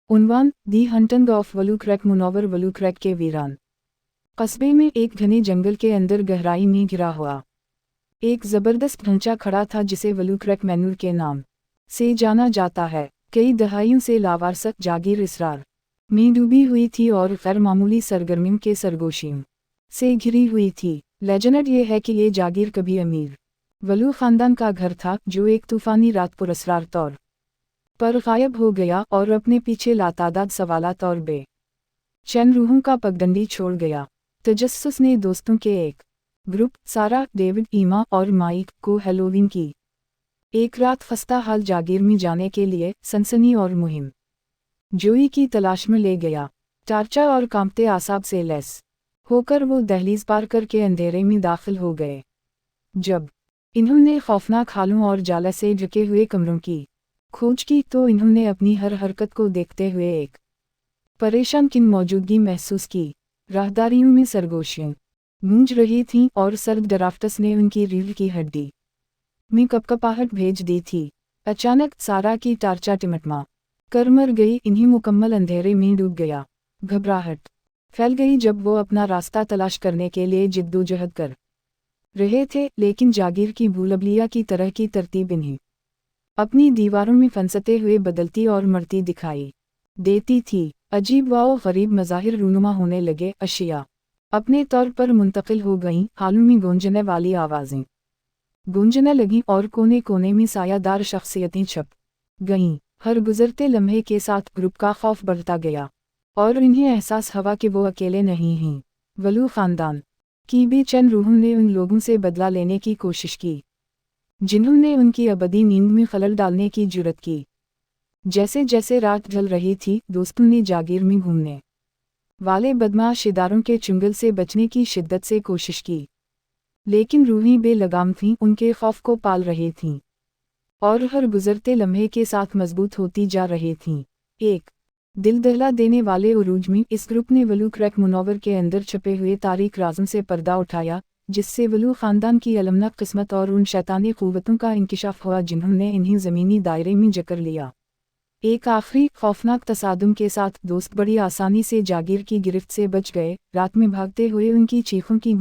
उन्वान the hunting of वलू क्रैक मुनव्वर वलू क्रैक के वीरान कस्बे में एक घने जंगल के अंदर गहराई में घिरा हुआ एक जबरदस्त ढांचा खड़ा था जिसे वलू क्रैक मैनूर के नाम से जाना जाता है। कई दहाइयों से लावारसक जागीर इसरार में डूबी हुई थी और गैर मामूली सरगर्मियों के सरगोशियों से घिरी हुई थी। लेजेंड ये है कि ये जागीर कभी अमीर वलू खानदान का घर था जो एक तूफानी रात पुरस्रार तौर पर गायब हो गया और अपने पीछे लातादाद सवालात और बेचैन रूहों का पगडंडी छोड़ गया। तजस्सुस ने दोस्तों के एक ग्रुप सारा, डेविड, ईमा और माइक को हैलोवीन की एक रात खस्ता हाल जागीर में जाने के लिए सनसनी और मुहिम जोई की तलाश में ले गया। टार्चा और कांपते आसाब से लैस होकर वो दहलीज पार करके अंधेरे में दाखिल हो गए। जब इन्होंने खौफनाक हालों और जाला से ढके हुए कमरों की खोज की तो इन्होंने अपनी हर हरकत को देखते हुए एक परेशान किन मौजूदगी महसूस की। राहदारियों में सरगोशियां गूंज रही थीं और सर्द ड्राफ्ट्स ने उनकी रीढ़ की हड्डी में कपकपाहट भेज दी थी। अचानक सारा की टार्चा टिमटमा कर मर गई। इन्हीं मुकम्मल अंधेरे में डूब गया। घबराहट फैल गई जब वो अपना रास्ता तलाश करने के लिए जिद्दोजहद कर रहे थे, लेकिन जागीर की भूलभुलैया की तरह की तरतीब इन्हें अपनी दीवारों में फंसते हुए बदलती और मरती दिखाई देती थी। अजीब व गरीब मज़ाहिर रूनुमा होने लगे। अशिया अपने तौर पर मुंतकिल हो गईं। हालों में गूंजने वाली आवाज़ें गूंजने लगीं और कोने कोने में सायादार शख्सियतें छप गईं। हर गुजरते लम्हे के साथ ग्रुप का खौफ बढ़ता गया और इन्हें एहसास हुआ कि वो अकेले नहीं हैं। वलू खानदान की बेचैन रूहों ने उन लोगों से बदला लेने की कोशिश की जिन्होंने उनकी अबदी नींद में खलल डालने की जुर्रत की। जैसे जैसे रात ढल रही थी, दोस्तों ने जागीर में घूमने वाले बदमाश इदारों के चुंगल से बचने की शिद्दत से कोशिश की, लेकिन रूहें बेलगाम थीं, उनके खौफ को पाल रही थीं और हर गुजरते लम्हे के साथ मजबूत होती जा रही थीं। एक दिल दहला देने वाले उरूज में इस ग्रुप ने वलू क्रैक मुनव्वर के अंदर छपे हुए तारीख राज़ों से पर्दा उठाया, जिससे वलू ख़ानदान की अलमनाक किस्मत और उन शैतानी क़ुव्वतों का इंकिशाफ हुआ जिन्होंने इन्हें ज़मीनी दायरे में जकड़ लिया। एक आखिरी खौफनाक तसादुम के साथ दोस्त बड़ी आसानी से जागीर की गिरफ्त से बच गए। रात में भागते हुए उनकी चीखों की